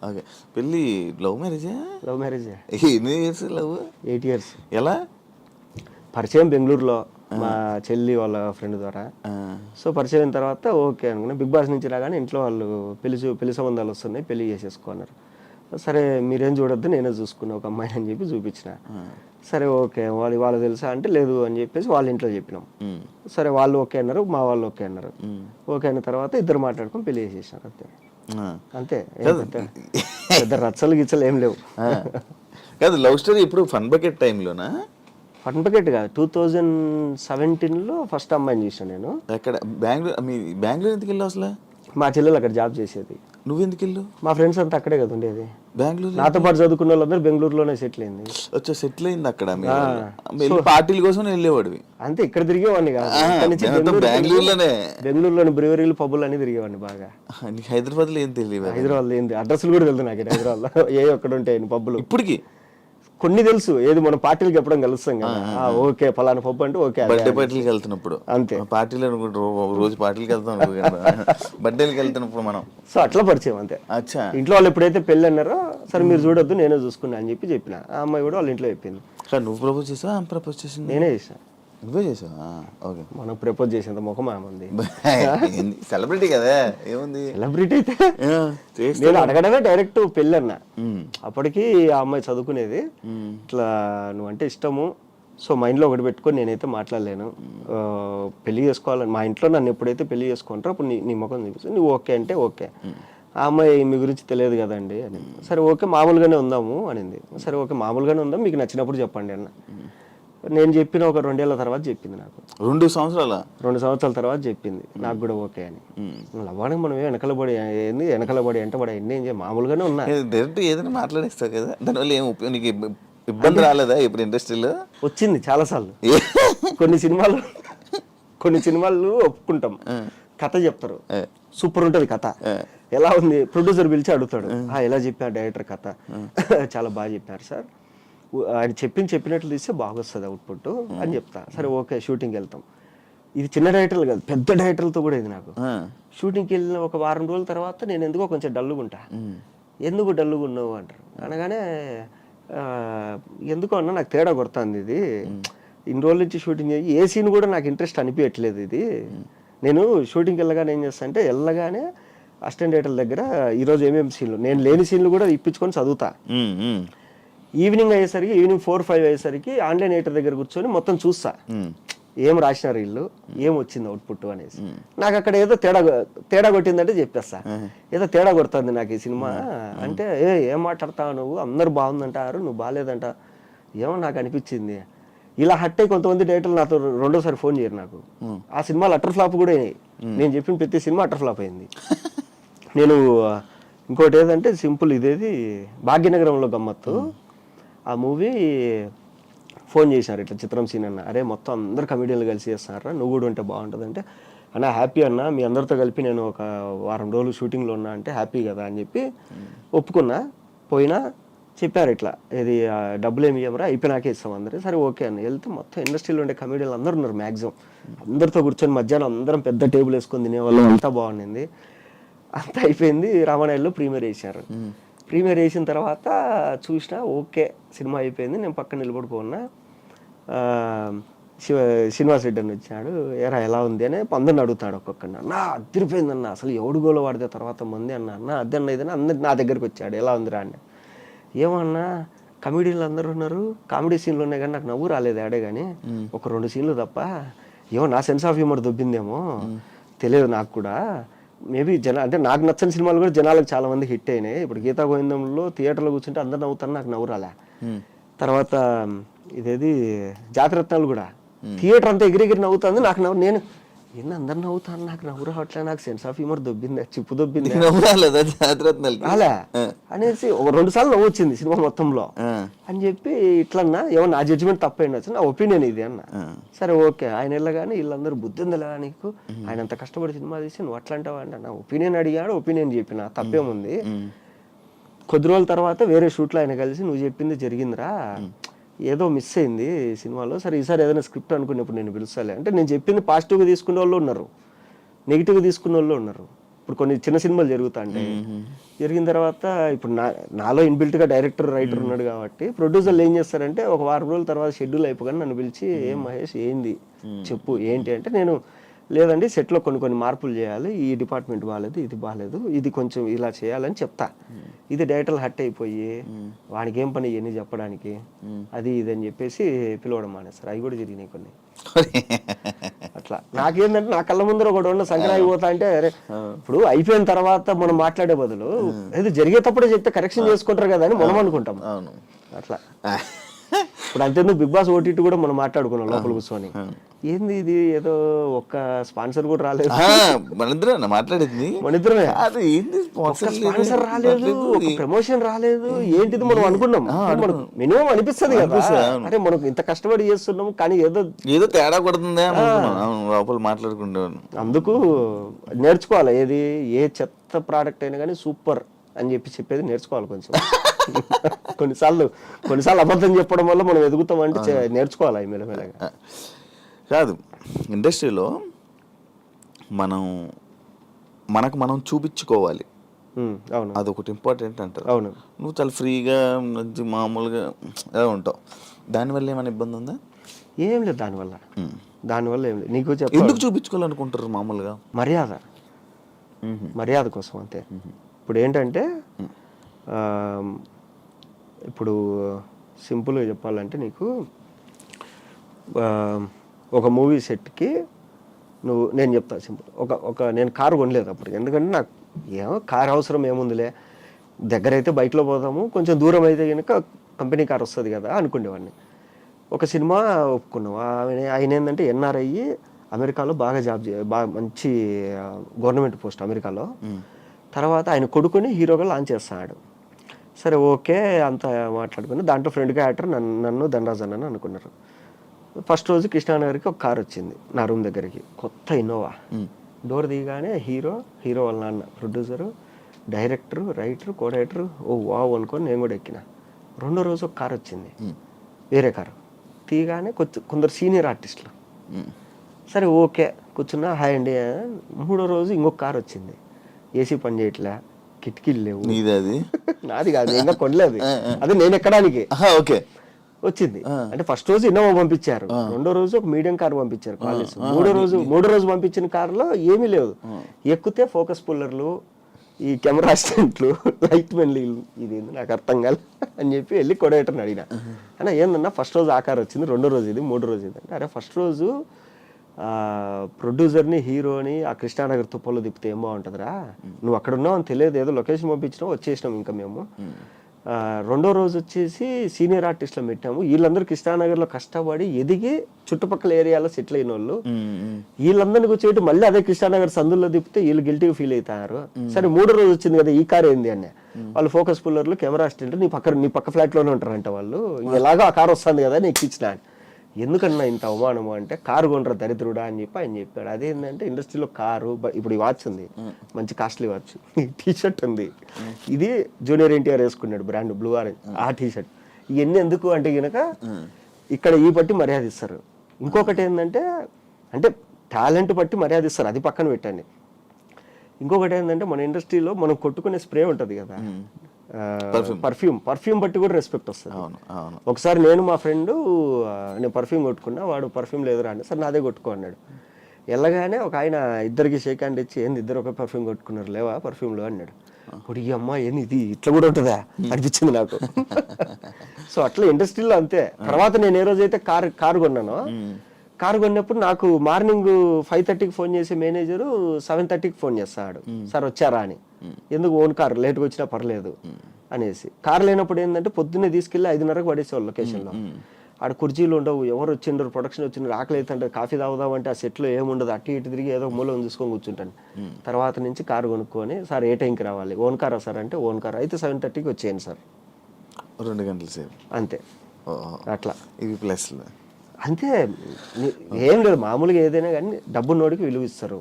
Okay. పెళ్ళి love మ్యారేజా? Love marriage. ఎన్ని ఇయర్స్ లవ్? 8 years. ఎలా పరిచయం బెంగళూరులో మా చెల్లి వాళ్ళ ఫ్రెండ్ ద్వారా. సో పరిచయం అయిన తర్వాత ఓకే అనుకున్నా. బిగ్ బాస్ నుంచి రాగానే ఇంట్లో వాళ్ళు పెళ్లి సంబంధాలు వస్తున్నాయి, పెళ్లి చేసేసుకున్నారు. సరే మీరేం చూడొద్దు నేనే చూసుకున్నా ఒక అమ్మాయిని అని చెప్పి చూపించిన. సరే ఓకే వాళ్ళు తెలుసా అంటే లేదు అని చెప్పేసి వాళ్ళ ఇంట్లో చెప్పినాం. సరే వాళ్ళు ఓకే అన్నారు, మా వాళ్ళు ఓకే అన్నారు. ఓకే అయిన తర్వాత ఇద్దరు మాట్లాడుకొని పెళ్లి చేసేసినారు. అంతే అంతే. పెద్ద రచ్చలు గిచ్చలు ఏం లేవు. కాదు లవ్ స్టోరీ ఇప్పుడు ఫన్ బకెట్ టైంలోనా? ఫన్ బకెట్ కాదు, 2017లో ఫస్ట్ అమ్మాయిని చూసాను నేను. ఎక్కడ? బెంగళూరు ఎందుకు వెళ్ళావు అసలు? మా చెల్లెలు అక్కడ జాబ్ చేసేది. నువ్వెందుకు వెళ్ళావు? మా ఫ్రెండ్స్ అంతా అక్కడే కదా ఉండేది. బెంగళూరు నాతో పాటు చదువుకున్న వాళ్ళందరూ బెంగళూరులోనే సెటిల్ అయింది. సెటిల్ అయింది అక్కడ. పార్టీల కోసం వెళ్ళేవాడివి అంతే. ఇక్కడ తిరిగేవాడిని కాదు, బెంగళూరులోని బ్రివరీలు పబ్బులు అన్ని తిరిగేవాడిని బాగా. హైదరాబాద్ లో ఏం తెలియదు? హైదరాబాద్ లో ఏంది అడ్రస్లు కూడా తెలుసు నాకు. హైదరాబాద్ లో ఏ ఒక్కడ ఉంటాయి పబ్బులు ఇప్పటికి కొన్ని తెలుసు. ఏది మనం పార్టీలకు ఎప్పుడైనా కలుస్తాం కదా, ఓకే ఫలానా పప్పు అంటే ఓకే. బర్త్డే పార్టీలకు వెళ్తున్నప్పుడు అంతే. పార్టీలు అనుకుంటారు రోజు పార్టీలకు వెళ్తాం, బర్త్డేలకు వెళ్తున్నప్పుడు మనం. సో అట్లా పరిచయం అంతే. అచ్చా. ఇంట్లో వాళ్ళు ఎప్పుడైతే పెళ్ళి అన్నారో సరే మీరు చూడొద్దు నేనే చూసుకున్నా అని చెప్పిన. ఆ అమ్మాయి కూడా వాళ్ళ ఇంట్లో చెప్పింది. నువ్వు ప్రపోజ్ చేసావా ఆమె ప్రపోజ్ చేసింది? నేనే చేసాను. నువ్వే చేసావా? ఓకే. మనకు ప్రపోజ్ చేసేంత ముఖం ఏముంది? సెలబ్రిటీ కదా, ఏముంది సెలబ్రిటీ అయితే. నేను అడగడమే డైరెక్ట్ పెళ్ళి అన్నా. అప్పటికి ఆ అమ్మాయి చదువుకునేది. ఇట్లా నువ్వంటే ఇష్టము, సో మైండ్లో ఒకటి పెట్టుకొని నేనైతే మాట్లాడలేను, పెళ్లి చేసుకోవాలని మా ఇంట్లో నన్ను ఎప్పుడైతే పెళ్లి చేసుకుంటారో అప్పుడు నీ ముఖం చూపిస్తాను, నువ్వు ఓకే అంటే ఓకే. ఆ అమ్మాయి మీ గురించి తెలియదు కదండి అని. సరే ఓకే మామూలుగానే ఉందాము అనింది. సరే ఓకే మామూలుగానే ఉందాం, మీకు నచ్చినప్పుడు చెప్పండి అన్న. నేను చెప్పిన ఒక 2 ఏళ్ల తర్వాత చెప్పింది నాకు. 2 సంవత్సరాల తర్వాత చెప్పింది నాకు కూడా ఓకే అని. లవ్వానికి మనం వెనకలబడి ఏంది, వెనకలబడి అంటే వాడు ఎన్ని ఏం చేయాలి, మామూలుగానే ఉన్నా. డైరెక్ట్ ఏదైనా మాట్లాడేస్తావు కదా, దానివల్ల ఏం నీకు ఇబ్బంది రాలేదా ఇప్పుడు ఇండస్ట్రీలో? వచ్చింది చాలాసార్లు. కొన్ని సినిమాలు ఒప్పుకుంటాం, కథ చెప్తారు, సూపర్ ఉంటుంది కథ. ఎలా ఉంది ప్రొడ్యూసర్ పిలిచి అడుగుతాడు, ఎలా చెప్పారు డైరెక్టర్ కథ, చాలా బాగా చెప్పారు సార్, ఆయన చెప్పినట్లు తీస్తే బాగా వస్తుంది అవుట్పుట్ అని చెప్తా. సరే ఓకే షూటింగ్కి వెళ్తాం. ఇది చిన్న డైరెక్టర్లు కాదు, పెద్ద డైరెక్టర్లతో కూడా ఇది నాకు. షూటింగ్కి వెళ్ళిన ఒక వారం రోజుల తర్వాత నేను ఎందుకో కొంచెం డల్లుగా ఉంటా. ఎందుకు డల్లుగా ఉన్నావు అంటారు. అనగానే ఎందుకో అన్నా నాకు తేడా కొడుతుంది ఇది, ఇన్ని రోజుల నుంచి షూటింగ్ చేసి ఏ సీన్ కూడా నాకు ఇంట్రెస్ట్ అనిపించట్లేదు. ఇది నేను షూటింగ్కి వెళ్ళగానే ఏం చేస్తా అంటే వెళ్ళగానే అసిస్టెంట్ డైరెక్టర్ దగ్గర ఈరోజు ఏమేమి సీన్లు, నేను లేని సీన్లు కూడా ఇప్పించుకొని చదువుతా. ఈవినింగ్ 4-5 అయ్యేసరికి ఆన్లైన్ ఎడిటర్ దగ్గర కూర్చొని మొత్తం చూస్తా, ఏం రాసినారు వీళ్ళు, ఏం వచ్చింది అవుట్పుట్ అనేసి. నాకు అక్కడ ఏదో తేడా కొట్టిందంటే చెప్పేస్తా, ఏదో తేడా కొడుతుంది నాకు ఈ సినిమా అంటే, ఏం మాట్లాడతావు నువ్వు, అందరు బాగుందంటారు నువ్వు బాగాలేదంట, ఏమో నాకు అనిపించింది. ఇలా హట్ అయ్యి కొంతమంది డైరెక్టర్లు నాతో రెండోసారి ఫోన్ చేయరు నాకు. ఆ సినిమాలు అటర్ ఫ్లాప్ కూడా అయినాయి. నేను చెప్పిన ప్రతి సినిమా అటర్ ఫ్లాప్ అయింది. నేను ఇంకోటి ఏదంటే సింపుల్, ఇదేది భాగ్యనగరంలో గమ్మత్తు, ఆ మూవీ ఫోన్ చేశారు ఇట్లా చిత్రం సీన్ అన్న, అరే మొత్తం అందరు కమెడియన్లు కలిసి చేస్తున్నారా, నువ్వు కూడా ఉంటే బాగుంటుంది అంటే, అన్న హ్యాపీ అన్న మీ అందరితో కలిపి నేను ఒక వారం రోజులు షూటింగ్లో ఉన్నా అంటే హ్యాపీ కదా అని చెప్పి ఒప్పుకున్నా. పోయినా చెప్పారు ఇట్లా, ఇది డబ్బులు ఏమి ఇవ్వరా అయిపోయినాకే ఇస్తాం అందరూ. సరే ఓకే అన్న. వెళ్తే మొత్తం ఇండస్ట్రీలో ఉండే కమెడియన్లు అందరూ ఉన్నారు మ్యాక్సిమం. అందరితో కూర్చొని మధ్యాహ్నం అందరం పెద్ద టేబుల్ వేసుకొని తినేవాళ్ళం, అంతా బాగుండింది. అంతా అయిపోయింది. రామానాయుడులో ప్రీమియర్ వేసారు. ప్రీమియర్ వేసిన తర్వాత చూసినా ఓకే సినిమా అయిపోయింది. నేను పక్కన నిలబడుకున్నా. శ్రీనివాస్ రెడ్డి అని వచ్చాడు, ఎలా ఉంది అని అందరిని అడుగుతాడు ఒక్కొక్కడిని. అన్న అదిరిపోయిందన్న, అసలు ఎవడు గోల వాడితే తర్వాత మంది అన్న అదే అన్న ఇదని అందరు నా దగ్గరికి వచ్చాడు, ఎలా ఉందిరా అని. ఏమన్నా కమెడీలు అందరూ ఉన్నారు, కామెడీ సీన్లు ఉన్నాయి కానీ నాకు నవ్వు రాలేదు ఆడే కానీ, ఒక 2 సీన్లు తప్ప. ఏమో నా సెన్స్ ఆఫ్ హ్యూమర్ దొబ్బిందేమో తెలియదు నాకు కూడా. మేబీ అంటే నాకు నచ్చని సినిమాలు కూడా జనాలకు చాలా మంది హిట్ అయినాయి. ఇప్పుడు గీతా గోవిందంలో థియేటర్లో కూర్చుంటే అందరు నవ్వుతారు, నాకు నవ్వు రాలే. తర్వాత ఇదేది జాతిరత్నాలు కూడా థియేటర్ అంతా ఎగిరెగిరి నవ్వుతుంది, నాకు నేను అందరు నవ్వుతాను, నాకు నవ్వు రావట్లే, నాకు సెన్స్ ఆఫ్ హ్యూమర్ దొబ్బింది, చిప్పు దొబ్బింది అలా అనేసి ఒక 2 సార్లు నవ్వు వచ్చింది సినిమా మొత్తంలో అని చెప్పి. ఇట్లన్నా ఏమో నా జడ్జిమెంట్ తప్పైండొచ్చు, నా ఒపీనియన్ ఇది అన్న. సరే ఓకే ఆయన వెళ్ళగానే వీళ్ళందరూ బుద్ధి ఉందిలే నీకు, ఆయన అంత కష్టపడి సినిమా తీసి నువ్వు అట్లా అంటావా అంటే, నా ఒపీనియన్ అడిగాడు, ఒపీనియన్ చెప్పిన తప్పేముంది. కొద్ది రోజుల తర్వాత వేరే షూట్లో ఆయన కలిసి నువ్వు చెప్పింది జరిగిందిరా, ఏదో మిస్ అయింది సినిమాలో, సరే ఈసారి ఏదైనా స్క్రిప్ట్ అనుకున్నప్పుడు నేను పిలుస్తాలే అంటే, నేను చెప్పింది పాజిటివ్గా తీసుకునే వాళ్ళు ఉన్నారు, నెగిటివ్గా తీసుకునే వాళ్ళు ఉన్నారు. ఇప్పుడు కొన్ని చిన్న సినిమాలు జరుగుతాయి. జరిగిన తర్వాత ఇప్పుడు నాలో ఇన్బిల్ట్గా డైరెక్టర్ రైటర్ ఉన్నాడు కాబట్టి ప్రొడ్యూసర్లు ఏం చేస్తారంటే ఒక వారం రోజుల తర్వాత షెడ్యూల్ అయిపోగానే నన్ను పిలిచి ఏం మహేష్ ఏంది చెప్పు ఏంటి అంటే నేను లేదండి సెట్లో కొన్ని మార్పులు చేయాలి, ఈ డిపార్ట్మెంట్ బాగాలేదు, ఇది బాగాలేదు, ఇది కొంచెం ఇలా చేయాలని చెప్తా. ఇది డైరెక్టర్లు హట్ అయిపోయి వానికి ఏం పని ఇవన్నీ చెప్పడానికి అది ఇది అని చెప్పేసి పిలవడం మానేస్తారు. అవి కూడా జరిగినాయి కొన్ని. అట్లా నాకేంటంటే నా కళ్ళ ముందర ఒకటి ఉన్న సంక్రాంతి పోతా అంటే అరే ఇప్పుడు అయిపోయిన తర్వాత మనం మాట్లాడే బదులు ఏదో జరిగేటప్పుడే చెప్తే కరెక్షన్ చేసుకుంటారు కదా అని మనం అనుకుంటాం. అట్లా ఇప్పుడు అంతేందుకు బిగ్ బాస్ ఓటీటీ కూడా మనం మాట్లాడుకున్నాం లోపల కూర్చొని. ఏంది ఇది ఏదో ఒక్క స్పాన్సర్ కూడా రాలేదు, మనిద్దరం మాట్లాడేది మనిద్దరమే, ఏంది స్పాన్సర్ రాలేదు, ఒక ప్రమోషన్ రాలేదు, ఏంటిది మనం అనుకున్నాం. మినిమం అనిపిస్తుంది కదా అరే మనకు ఇంత కష్టపడి చేస్తున్నాము కానీ ఏదో తేడా కొడుతుంది లోపల మాట్లాడుకుంటాను. అందుకు నేర్చుకోవాలి, ఏది ఏ చెత్త ప్రోడక్ట్ అయినా కానీ సూపర్ అని చెప్పేది నేర్చుకోవాలి కొంచెం. కొన్నిసార్లు అబద్ధం చెప్పడం వల్ల మనం ఎదుగుతామంటే నేర్చుకోవాలి మెల్లమెల్లగా. కాదు ఇండస్ట్రీలో మనం చూపించుకోవాలి, అవును అదొకటి ఇంపార్టెంట్ అంటారు. అవును, నువ్వు చాలా ఫ్రీగా మామూలుగా ఎలా ఉంటావు, దానివల్ల ఏమైనా ఇబ్బంది ఉందా? ఏం లేదు దానివల్ల ఏం లేదు. నీకు ఎందుకు చూపించుకోవాలనుకుంటారు? మామూలుగా మర్యాద కోసం అంతే. ఇప్పుడు ఏంటంటే ఇప్పుడు సింపుల్గా చెప్పాలంటే నీకు ఒక మూవీ సెట్కి నేను చెప్తా సింపుల్, నేను కారు కొనలేదు అప్పుడు, ఎందుకంటే నాకు కారు అవసరం ఏముందిలే, దగ్గర అయితే బైక్లో పోదాము, కొంచెం దూరం అయితే కనుక కంపెనీ కార్ వస్తుంది కదా అనుకునేవాడిని. ఒక సినిమా ఒప్పుకున్నాం, ఆయన ఏంటంటే ఎన్ఆర్ఐ అమెరికాలో బాగా మంచి గవర్నమెంట్ పోస్ట్ అమెరికాలో. తర్వాత ఆయన కొడుకుని హీరోగా లాంచ్ చేస్తున్నాడు. సరే ఓకే అంతా మాట్లాడుకుని దాంట్లో ఫ్రెండ్గా యాక్టర్ నన్ను ధనరాజ్ అన్న అనుకున్నారు. ఫస్ట్ రోజు కృష్ణానగర్కి ఒక కార్ వచ్చింది నా రూమ్ దగ్గరికి, కొత్త ఇన్నోవా. డోర్ దిగానే హీరో వాళ్ళ నాన్న, ప్రొడ్యూసరు, డైరెక్టరు, రైటరు, కో డైరెక్టరు, ఓ వావ్ అనుకొని నేను కూడా ఎక్కిన. రెండో రోజు ఒక కార్ వచ్చింది, వేరే కారు. తీగానే కొందరు సీనియర్ ఆర్టిస్టులు. సరే ఓకే కూర్చున్నా హాయ్ అండి. మూడో రోజు ఇంకొక కార్ వచ్చింది, ఏసీ పని చేయట్లే, కిటికీలు లేవు. నాది కాదు, ఇంకా కొనలేదు, అదే నేను ఎక్కడానికి ఓకే వచ్చింది. అంటే ఫస్ట్ రోజు ఇన్నోవా పంపించారు, రెండో రోజు ఒక మీడియం కార్ పంపించారు కాలేజ్. మూడో రోజు పంపించిన కారులో ఏమీ లేదు, ఎక్కితే ఫోకస్ పుల్లర్లు, ఈ కెమెరా అసిస్టెంట్లు, లైట్ మెన్లు, ఇది నాకు అర్థం కాదు అని చెప్పి వెళ్ళి కొడేటర్ని అడిగిన, అన్న ఏందన్నా ఫస్ట్ రోజు ఆ కార్ వచ్చింది, రెండో రోజు ఇది, మూడో రోజు ఇది అంటే, అరే ఫస్ట్ రోజు ప్రొడ్యూసర్ని హీరోని ఆ కృష్ణానగర్ తుప్పల్లో తిప్పితే ఏం బాగుంటుందిరా, నువ్వు అక్కడ ఉన్నావు అని తెలియదు, ఏదో లొకేషన్ పంపించినావు వచ్చేసినాం ఇంకా మేము. రెండో రోజు వచ్చేసి సీనియర్ ఆర్టిస్టులు పెట్టాము, వీళ్ళందరూ కృష్ణానగర్లో కష్టపడి ఎదిగి చుట్టుపక్కల ఏరియాలో సెటిల్ అయిన వాళ్ళు, వీళ్ళందరినీ కూర్చోబెట్టి మళ్ళీ అదే కృష్ణానగర్ సందుల్లో తిప్పితే వీళ్ళు గిల్టీగా ఫీల్ అవుతారు. సరే మూడో రోజు వచ్చింది కదా ఈ కార్ ఏంది అని, వాళ్ళు ఫోకస్ పుల్లర్లు, కెమెరా అసిస్టెంట్, నీ పక్క ఫ్లాట్లోనే ఉంటారంట వాళ్ళు, ఎలాగో ఆ కార్ వస్తుంది కదా నీకు ఇచ్చిన. ఎందుకన్నా ఇంత అవమానము అంటే, కారు కొనరా దరిద్రుడా అని చెప్పి ఆయన చెప్పాడు. అదేంటంటే ఇండస్ట్రీలో కారు, ఇప్పుడు ఈ వాచ్ ఉంది మంచి కాస్ట్లీ వాచ్, టీషర్ట్ ఉంది, ఇది జూనియర్ ఎన్టీఆర్ వేసుకున్నాడు బ్రాండ్ బ్లూ ఆరెంజ్, ఆ టీషర్ట్, ఇవన్నీ ఎందుకు అంటే కనుక ఇక్కడ ఈ బట్టి మర్యాద ఇస్తారు. ఇంకొకటి ఏంటంటే అంటే టాలెంట్ బట్టి మర్యాద ఇస్తారు, అది పక్కన పెట్టండి. ఇంకొకటి ఏంటంటే మన ఇండస్ట్రీలో మనం కొట్టుకునే స్ప్రే ఉంటుంది కదా, పర్ఫ్యూమ్ బట్టి కూడా రెస్పెక్ట్ వస్తుంది. ఒకసారి నేను మా ఫ్రెండ్ నేను పర్ఫ్యూమ్ కొట్టుకున్నా, వాడు పర్ఫ్యూమ్ లేదురా అంటే సరే నాదే కొట్టుకో అన్నాడు. వెళ్ళగానే ఒక ఆయన ఇద్దరికి షేక్ హ్యాండ్ ఇచ్చి ఏంది ఇద్దరు ఒక పర్ఫ్యూమ్ కొట్టుకున్నారు లేవా పర్ఫ్యూమ్లో అన్నాడు. ఇప్పుడు ఈ అమ్మ ఏంది ఇది ఇట్లా కూడా ఉంటుందా అనిపించింది నాకు. సో అట్లా ఇండస్ట్రీలో అంతే. తర్వాత నేను ఏ రోజైతే కారు కొన్నానో, కారు కొన్నప్పుడు నాకు మార్నింగ్ 5:30కి ఫోన్ చేసే మేనేజరు 7:30కి ఫోన్ చేస్తాడు, సార్ వచ్చారా అని. ఎందుకు ఓన్ కార్ లేట్గా వచ్చినా పర్లేదు అనేసి. కారు లేనప్పుడు ఏంటంటే పొద్దున్నే తీసుకెళ్ళి 5:30కి పడేసేవాళ్ళు లొకేషన్లో. ఆడ కుర్చీలు ఉండవు, ఎవరు వచ్చిండ్రు ప్రొడక్షన్ వచ్చిండ్రు, ఆకలి అవుతుంటే కాఫీ తాగుదామంటే ఆ సెట్లో ఏముండదు, అటు ఇటు తిరిగి ఏదో మూలం చూసుకొని కూర్చుంటాను. తర్వాత నుంచి కారు కొనుక్కొని సార్ ఏ టైంకి రావాలి, ఓన్ కారా సార్ అంటే ఓన్ కార్ అయితే 7:30కి వచ్చేయండి సార్, 2 గంటల సేపు అంతే. అట్లా ఇవి ప్లస్ అంతే, ఏం లేదు మామూలుగా ఏదైనా కానీ డబ్బు నోడికి విలువ ఇస్తారు.